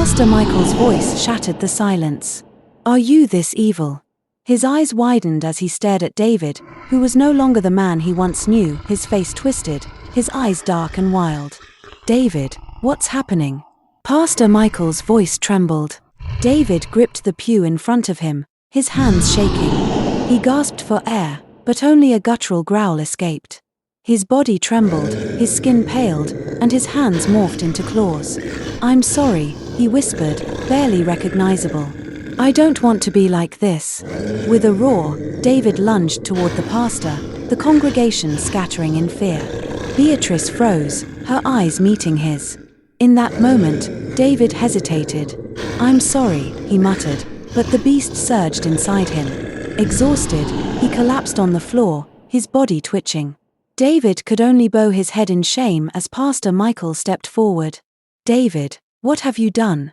Pastor Michael's voice shattered the silence. "Are you this evil?" His eyes widened as he stared at David, who was no longer the man he once knew, his face twisted, his eyes dark and wild. "David, what's happening?" Pastor Michael's voice trembled. David gripped the pew in front of him, his hands shaking. He gasped for air, but only a guttural growl escaped. His body trembled, his skin paled, and his hands morphed into claws. "I'm sorry," he whispered, barely recognizable. "I don't want to be like this." With a roar, David lunged toward the pastor, the congregation scattering in fear. Beatrice froze, her eyes meeting his. In that moment, David hesitated. "I'm sorry," he muttered, but the beast surged inside him. Exhausted, he collapsed on the floor, his body twitching. David could only bow his head in shame as Pastor Michael stepped forward. "David, what have you done?"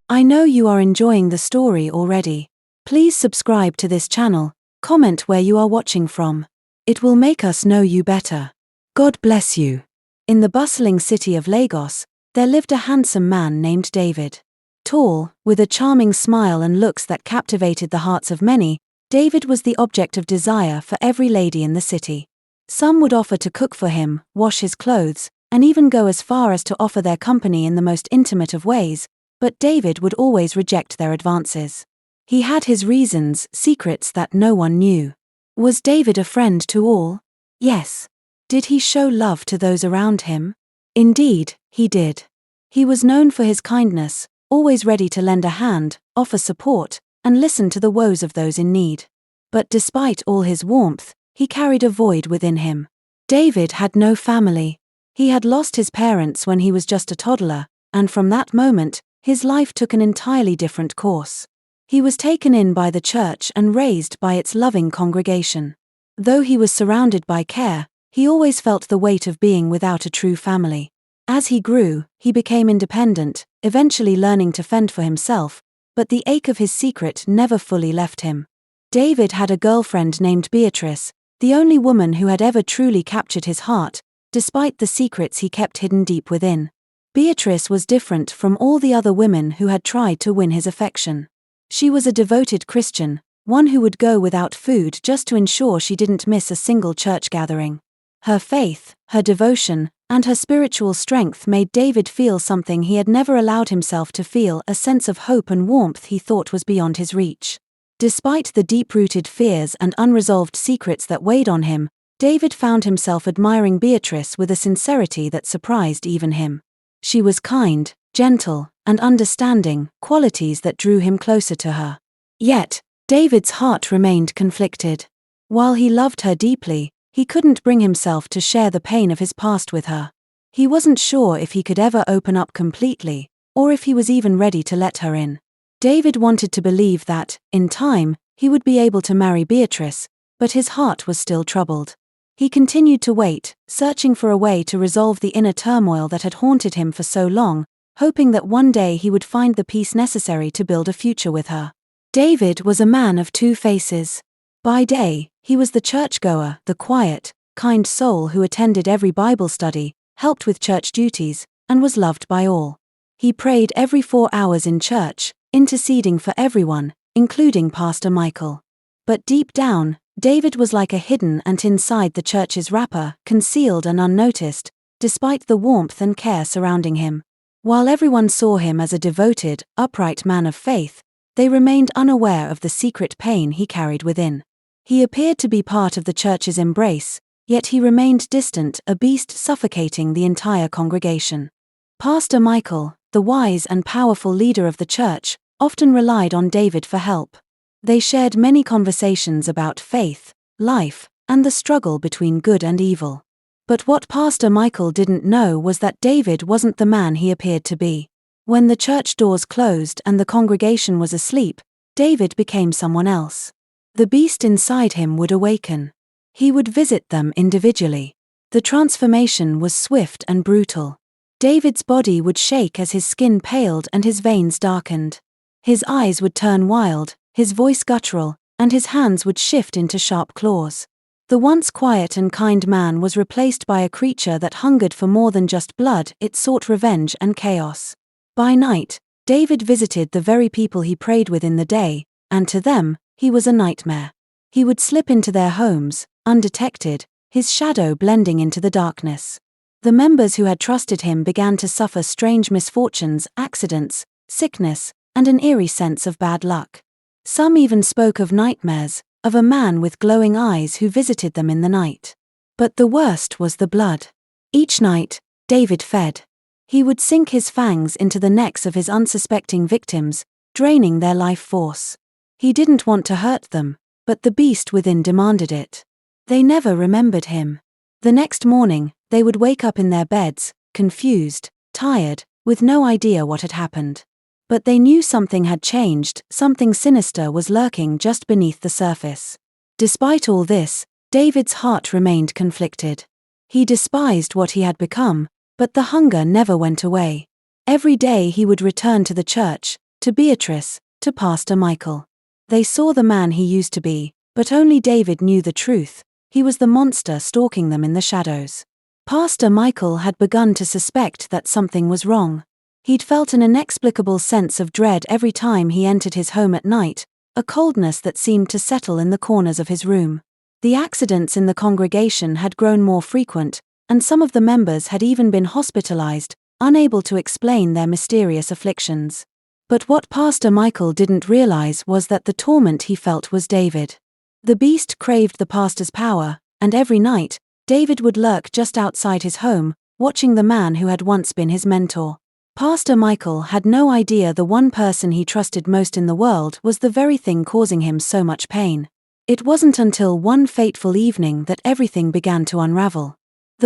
I know you are enjoying the story already. Please subscribe to this channel, comment where you are watching from. It will make us know you better. God bless you. In the bustling city of Lagos, there lived a handsome man named David. Tall, with a charming smile and looks that captivated the hearts of many, David was the object of desire for every lady in the city. Some would offer to cook for him, wash his clothes, and even go as far as to offer their company in the most intimate of ways, but David would always reject their advances. He had his reasons, secrets that no one knew. Was David a friend to all? Yes. Did he show love to those around him? Indeed, he did. He was known for his kindness, always ready to lend a hand, offer support, and listen to the woes of those in need. But despite all his warmth, he carried a void within him. David had no family. He had lost his parents when he was just a toddler, and from that moment, his life took an entirely different course. He was taken in by the church and raised by its loving congregation. Though he was surrounded by care, he always felt the weight of being without a true family. As he grew, he became independent, eventually learning to fend for himself, but the ache of his secret never fully left him. David had a girlfriend named Beatrice, the only woman who had ever truly captured his heart, despite the secrets he kept hidden deep within. Beatrice was different from all the other women who had tried to win his affection. She was a devoted Christian, one who would go without food just to ensure she didn't miss a single church gathering. Her faith, her devotion, and her spiritual strength made David feel something he had never allowed himself to feel, a sense of hope and warmth he thought was beyond his reach. Despite the deep-rooted fears and unresolved secrets that weighed on him, David found himself admiring Beatrice with a sincerity that surprised even him. She was kind, gentle, and understanding, qualities that drew him closer to her. Yet, David's heart remained conflicted. While he loved her deeply, he couldn't bring himself to share the pain of his past with her. He wasn't sure if he could ever open up completely, or if he was even ready to let her in. David wanted to believe that, in time, he would be able to marry Beatrice, but his heart was still troubled. He continued to wait, searching for a way to resolve the inner turmoil that had haunted him for so long, hoping that one day he would find the peace necessary to build a future with her. David was a man of two faces. By day, he was the churchgoer, the quiet, kind soul who attended every Bible study, helped with church duties, and was loved by all. He prayed every 4 hours in church, interceding for everyone, including Pastor Michael. But deep down, David was like a hidden ant inside the church's wrapper, concealed and unnoticed, despite the warmth and care surrounding him. While everyone saw him as a devoted, upright man of faith, they remained unaware of the secret pain he carried within. He appeared to be part of the church's embrace, yet he remained distant, a beast suffocating the entire congregation. Pastor Michael, the wise and powerful leader of the church, often relied on David for help. They shared many conversations about faith, life, and the struggle between good and evil. But what Pastor Michael didn't know was that David wasn't the man he appeared to be. When the church doors closed and the congregation was asleep, David became someone else. The beast inside him would awaken. He would visit them individually. The transformation was swift and brutal. David's body would shake as his skin paled and his veins darkened. His eyes would turn wild, his voice guttural, and his hands would shift into sharp claws. The once quiet and kind man was replaced by a creature that hungered for more than just blood, it sought revenge and chaos. By night, David visited the very people he prayed with in the day, and to them, he was a nightmare. He would slip into their homes, undetected, his shadow blending into the darkness. The members who had trusted him began to suffer strange misfortunes, accidents, sickness, and an eerie sense of bad luck. Some even spoke of nightmares, of a man with glowing eyes who visited them in the night. But the worst was the blood. Each night, David fed. He would sink his fangs into the necks of his unsuspecting victims, draining their life force. He didn't want to hurt them, but the beast within demanded it. They never remembered him. The next morning, they would wake up in their beds, confused, tired, with no idea what had happened. But they knew something had changed, something sinister was lurking just beneath the surface. Despite all this, David's heart remained conflicted. He despised what he had become, but the hunger never went away. Every day he would return to the church, to Beatrice, to Pastor Michael. They saw the man he used to be, but only David knew the truth. He was the monster stalking them in the shadows. Pastor Michael had begun to suspect that something was wrong. He'd felt an inexplicable sense of dread every time he entered his home at night, a coldness that seemed to settle in the corners of his room. The accidents in the congregation had grown more frequent, and some of the members had even been hospitalized, unable to explain their mysterious afflictions. But what Pastor Michael didn't realize was that the torment he felt was David. The beast craved the pastor's power, and every night, David would lurk just outside his home, watching the man who had once been his mentor. Pastor Michael had no idea the one person he trusted most in the world was the very thing causing him so much pain. It wasn't until one fateful evening that everything began to unravel.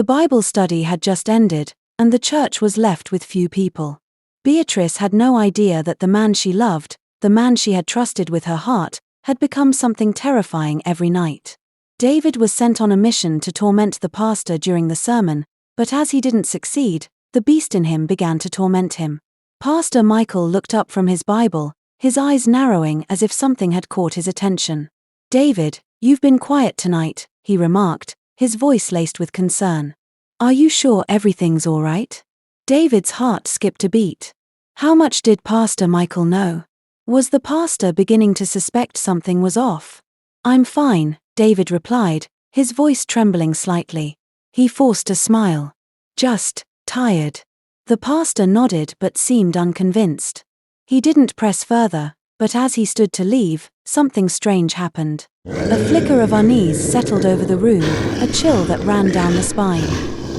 The Bible study had just ended, and the church was left with few people. Beatrice had no idea that the man she loved, the man she had trusted with her heart, had become something terrifying every night. David was sent on a mission to torment the pastor during the sermon, but as he didn't succeed, the beast in him began to torment him. Pastor Michael looked up from his Bible, his eyes narrowing as if something had caught his attention. "David, you've been quiet tonight," he remarked, his voice laced with concern. "Are you sure everything's all right?" David's heart skipped a beat. How much did Pastor Michael know? Was the pastor beginning to suspect something was off? "I'm fine," David replied, his voice trembling slightly. He forced a smile. "Just tired." The pastor nodded but seemed unconvinced. He didn't press further, but as he stood to leave, something strange happened. A flicker of unease settled over the room, a chill that ran down the spine.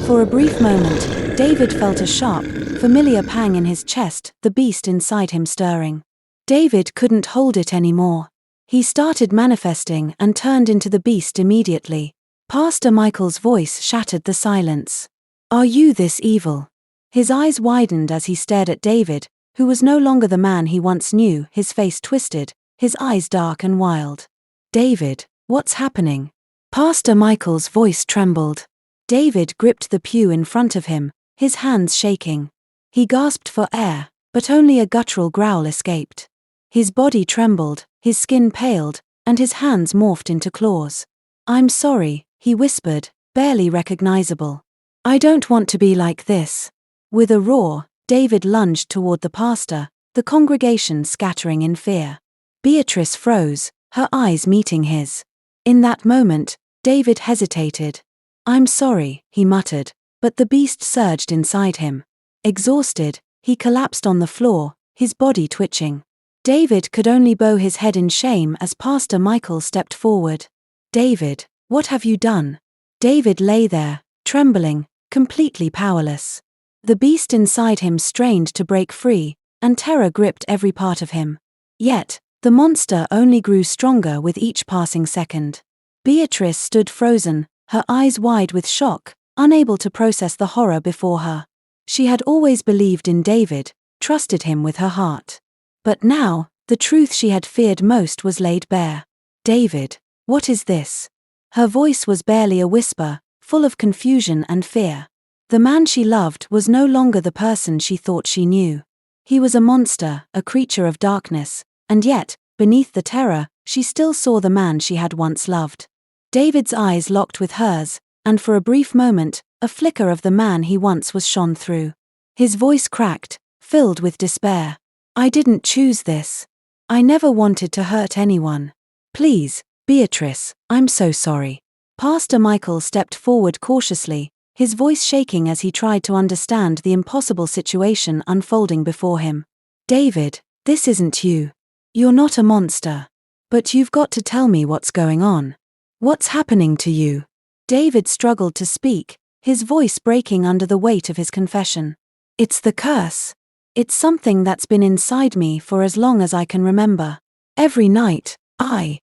For a brief moment, David felt a sharp, familiar pang in his chest, the beast inside him stirring. David couldn't hold it anymore. He started manifesting and turned into the beast immediately. Pastor Michael's voice shattered the silence. "Are you this evil?" His eyes widened as he stared at David, who was no longer the man he once knew, his face twisted, his eyes dark and wild. "David, what's happening?" Pastor Michael's voice trembled. David gripped the pew in front of him, his hands shaking. He gasped for air, but only a guttural growl escaped. His body trembled, his skin paled, and his hands morphed into claws. "I'm sorry," he whispered, barely recognizable. "I don't want to be like this." With a roar, David lunged toward the pastor, the congregation scattering in fear. Beatrice froze, her eyes meeting his. In that moment, David hesitated. "I'm sorry," he muttered, but the beast surged inside him. Exhausted, he collapsed on the floor, his body twitching. David could only bow his head in shame as Pastor Michael stepped forward. "David, what have you done?" David lay there, trembling, completely powerless. The beast inside him strained to break free, and terror gripped every part of him. Yet, the monster only grew stronger with each passing second. Beatrice stood frozen, her eyes wide with shock, unable to process the horror before her. She had always believed in David, trusted him with her heart. But now, the truth she had feared most was laid bare. "David, what is this?" Her voice was barely a whisper, full of confusion and fear. The man she loved was no longer the person she thought she knew. He was a monster, a creature of darkness, and yet, beneath the terror, she still saw the man she had once loved. David's eyes locked with hers, and for a brief moment, a flicker of the man he once was shone through. His voice cracked, filled with despair. I didn't choose this. I never wanted to hurt anyone. Please, Beatrice, I'm so sorry. Pastor Michael stepped forward cautiously, his voice shaking as he tried to understand the impossible situation unfolding before him. David, this isn't you. You're not a monster. But you've got to tell me what's going on. What's happening to you? David struggled to speak, his voice breaking under the weight of his confession. It's the curse. It's something that's been inside me for as long as I can remember. Every night, I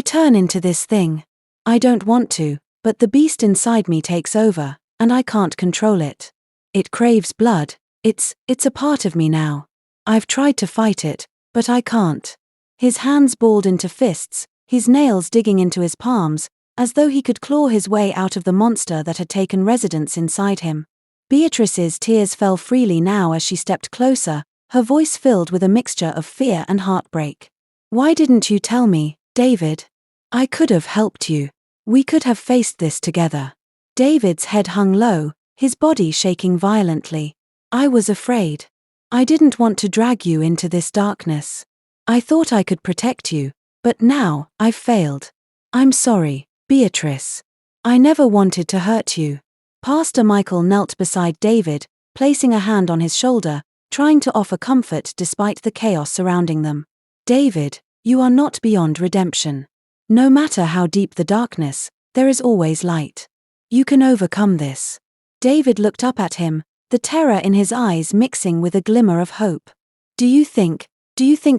turn into this thing. I don't want to, but the beast inside me takes over, and I can't control it. It craves blood. It's a part of me now. I've tried to fight it, but I can't. His hands balled into fists, his nails digging into his palms, as though he could claw his way out of the monster that had taken residence inside him. Beatrice's tears fell freely now as she stepped closer, her voice filled with a mixture of fear and heartbreak. Why didn't you tell me, David? I could have helped you. We could have faced this together. David's head hung low, his body shaking violently. I was afraid. I didn't want to drag you into this darkness. I thought I could protect you, but now I've failed. I'm sorry, Beatrice. I never wanted to hurt you. Pastor Michael knelt beside David, placing a hand on his shoulder, trying to offer comfort despite the chaos surrounding them. David, you are not beyond redemption. No matter how deep the darkness, there is always light. You can overcome this. David looked up at him, the terror in his eyes mixing with a glimmer of hope. Do you think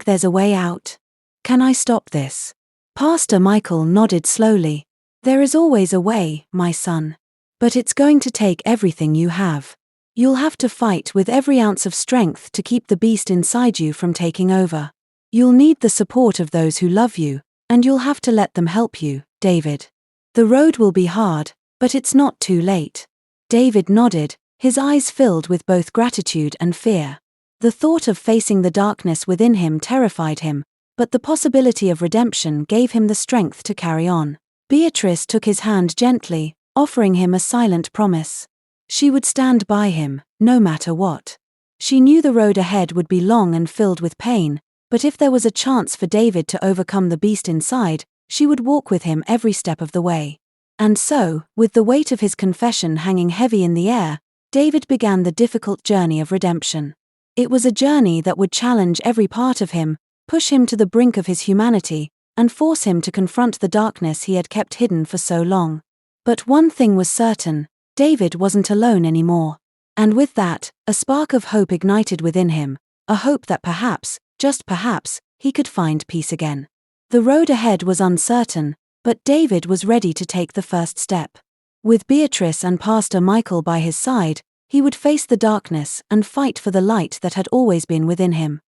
there's a way out? Can I stop this? Pastor Michael nodded slowly. There is always a way, my son. But it's going to take everything you have. You'll have to fight with every ounce of strength to keep the beast inside you from taking over. You'll need the support of those who love you, and you'll have to let them help you, David. The road will be hard, but it's not too late. David nodded, his eyes filled with both gratitude and fear. The thought of facing the darkness within him terrified him, but the possibility of redemption gave him the strength to carry on. Beatrice took his hand gently, offering him a silent promise. She would stand by him, no matter what. She knew the road ahead would be long and filled with pain, but if there was a chance for David to overcome the beast inside, she would walk with him every step of the way. And so, with the weight of his confession hanging heavy in the air, David began the difficult journey of redemption. It was a journey that would challenge every part of him, push him to the brink of his humanity, and force him to confront the darkness he had kept hidden for so long. But one thing was certain, David wasn't alone anymore. And with that, a spark of hope ignited within him, a hope that perhaps, just perhaps, he could find peace again. The road ahead was uncertain, but David was ready to take the first step. With Beatrice and Pastor Michael by his side, he would face the darkness and fight for the light that had always been within him.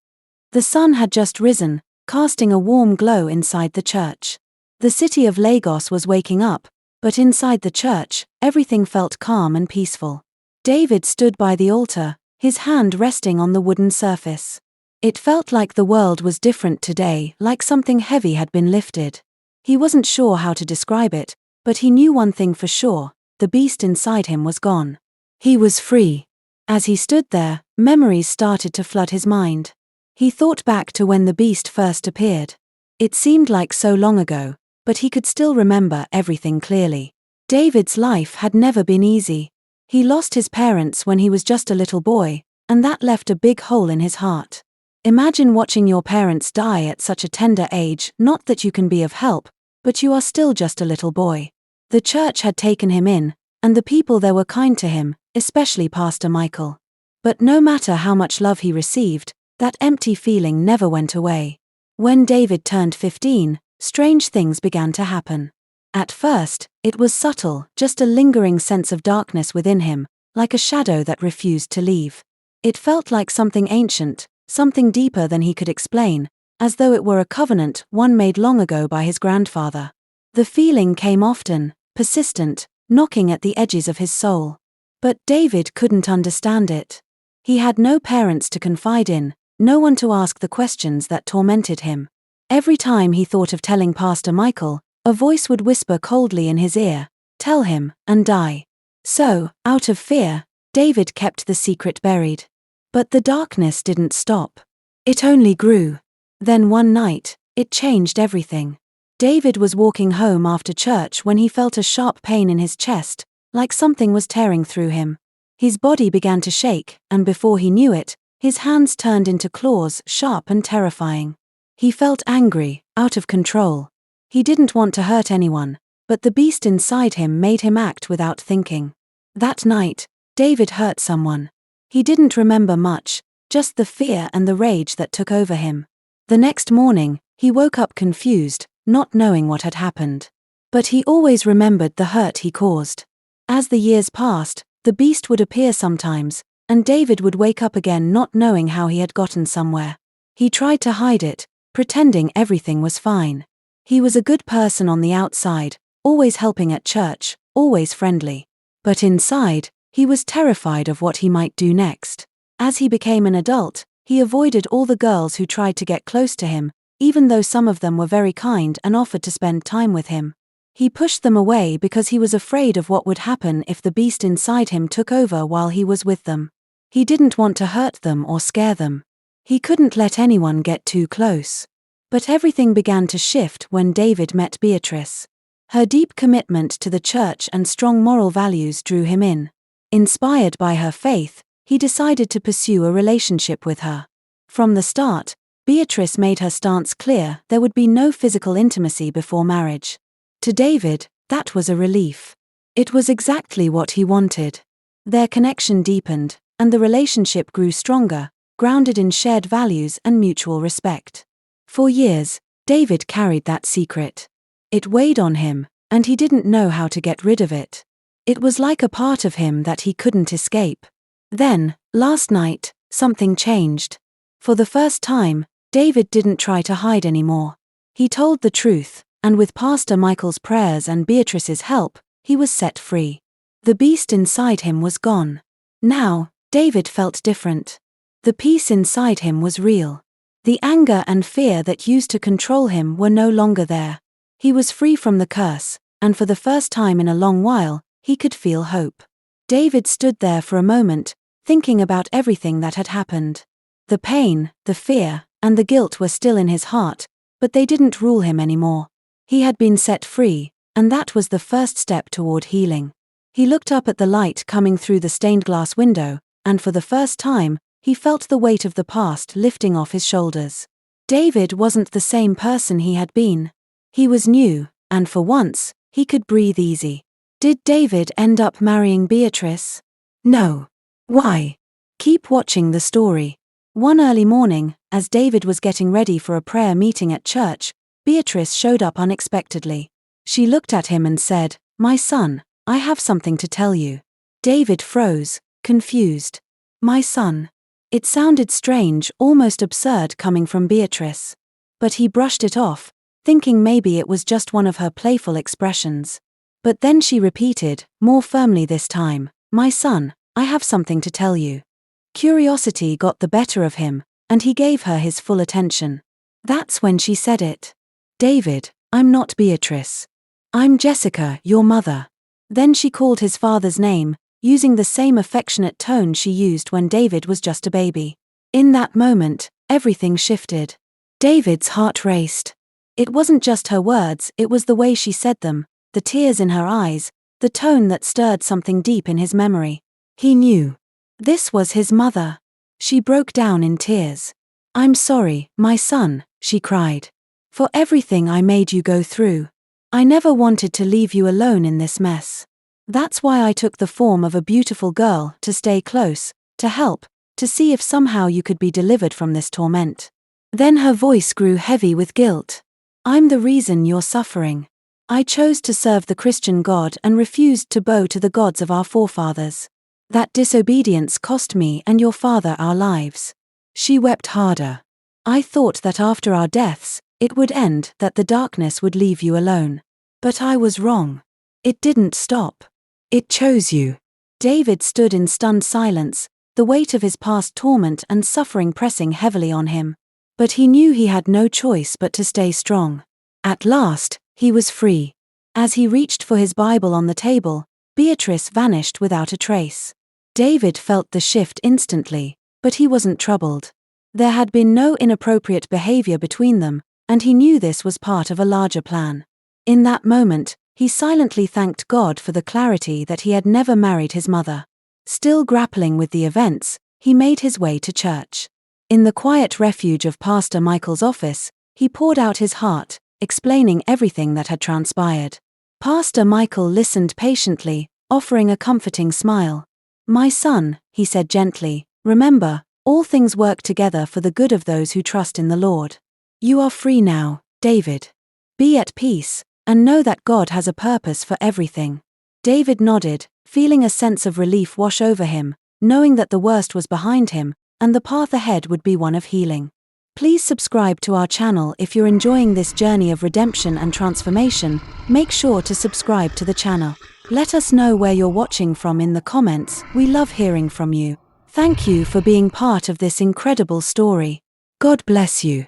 The sun had just risen, casting a warm glow inside the church. The city of Lagos was waking up, but inside the church, everything felt calm and peaceful. David stood by the altar, his hand resting on the wooden surface. It felt like the world was different today, like something heavy had been lifted. He wasn't sure how to describe it, but he knew one thing for sure, the beast inside him was gone. He was free. As he stood there, memories started to flood his mind. He thought back to when the beast first appeared. It seemed like so long ago, but he could still remember everything clearly. David's life had never been easy. He lost his parents when he was just a little boy, and that left a big hole in his heart. Imagine watching your parents die at such a tender age, not that you can be of help, but you are still just a little boy. The church had taken him in, and the people there were kind to him, especially Pastor Michael. But no matter how much love he received, that empty feeling never went away. When David turned 15, strange things began to happen. At first, it was subtle, just a lingering sense of darkness within him, like a shadow that refused to leave. It felt like something ancient, something deeper than he could explain, as though it were a covenant one made long ago by his grandfather. The feeling came often, persistent, knocking at the edges of his soul. But David couldn't understand it. He had no parents to confide in, no one to ask the questions that tormented him. Every time he thought of telling Pastor Michael, a voice would whisper coldly in his ear, "Tell him, and die." So, out of fear, David kept the secret buried. But the darkness didn't stop. It only grew. Then one night, it changed everything. David was walking home after church when he felt a sharp pain in his chest, like something was tearing through him. His body began to shake, and before he knew it, his hands turned into claws, sharp and terrifying. He felt angry, out of control. He didn't want to hurt anyone, but the beast inside him made him act without thinking. That night, David hurt someone. He didn't remember much, just the fear and the rage that took over him. The next morning, he woke up confused, not knowing what had happened. But he always remembered the hurt he caused. As the years passed, the beast would appear sometimes, and David would wake up again not knowing how he had gotten somewhere. He tried to hide it, pretending everything was fine. He was a good person on the outside, always helping at church, always friendly. But inside, he was terrified of what he might do next. As he became an adult, he avoided all the girls who tried to get close to him, even though some of them were very kind and offered to spend time with him. He pushed them away because he was afraid of what would happen if the beast inside him took over while he was with them. He didn't want to hurt them or scare them. He couldn't let anyone get too close. But everything began to shift when David met Beatrice. Her deep commitment to the church and strong moral values drew him in. Inspired by her faith, he decided to pursue a relationship with her. From the start, Beatrice made her stance clear: there would be no physical intimacy before marriage. To David, that was a relief. It was exactly what he wanted. Their connection deepened, and the relationship grew stronger, grounded in shared values and mutual respect. For years, David carried that secret. It weighed on him, and he didn't know how to get rid of it. It was like a part of him that he couldn't escape. Then, last night, something changed. For the first time, David didn't try to hide anymore. He told the truth, and with Pastor Michael's prayers and Beatrice's help, he was set free. The beast inside him was gone. Now, David felt different. The peace inside him was real. The anger and fear that used to control him were no longer there. He was free from the curse, and for the first time in a long while, he could feel hope. David stood there for a moment, thinking about everything that had happened. The pain, the fear, and the guilt were still in his heart, but they didn't rule him anymore. He had been set free, and that was the first step toward healing. He looked up at the light coming through the stained glass window, and for the first time, he felt the weight of the past lifting off his shoulders. David wasn't the same person he had been. He was new, and for once, he could breathe easy. Did David end up marrying Beatrice? No. Why? Keep watching the story. One early morning, as David was getting ready for a prayer meeting at church, Beatrice showed up unexpectedly. She looked at him and said, "My son, I have something to tell you." David froze, confused. "My son." It sounded strange, almost absurd coming from Beatrice. But he brushed it off, thinking maybe it was just one of her playful expressions. But then she repeated, more firmly this time, "My son, I have something to tell you." Curiosity got the better of him, and he gave her his full attention. That's when she said it. "David, I'm not Beatrice. I'm Jessica, your mother." Then she called his father's name, using the same affectionate tone she used when David was just a baby. In that moment, everything shifted. David's heart raced. It wasn't just her words, it was the way she said them, the tears in her eyes, the tone that stirred something deep in his memory. He knew. This was his mother. She broke down in tears. "I'm sorry, my son," she cried, "for everything I made you go through. I never wanted to leave you alone in this mess. That's why I took the form of a beautiful girl, to stay close, to help, to see if somehow you could be delivered from this torment." Then her voice grew heavy with guilt. "I'm the reason you're suffering. I chose to serve the Christian God and refused to bow to the gods of our forefathers. That disobedience cost me and your father our lives." She wept harder. "I thought that after our deaths, it would end, that the darkness would leave you alone. But I was wrong. It didn't stop. It chose you." David stood in stunned silence, the weight of his past torment and suffering pressing heavily on him. But he knew he had no choice but to stay strong. At last, he was free. As he reached for his Bible on the table, Beatrice vanished without a trace. David felt the shift instantly. But he wasn't troubled. There had been no inappropriate behavior between them, and he knew this was part of a larger plan. In that moment, he silently thanked God for the clarity that he had never married his mother. Still grappling with the events, he made his way to church. In the quiet refuge of Pastor Michael's office, he poured out his heart, explaining everything that had transpired. Pastor Michael listened patiently, offering a comforting smile. "My son," he said gently, "remember, all things work together for the good of those who trust in the Lord. You are free now, David. Be at peace, and know that God has a purpose for everything." David nodded, feeling a sense of relief wash over him, knowing that the worst was behind him, and the path ahead would be one of healing. Please subscribe to our channel if you're enjoying this journey of redemption and transformation. Make sure to subscribe to the channel. Let us know where you're watching from in the comments. We love hearing from you. Thank you for being part of this incredible story. God bless you.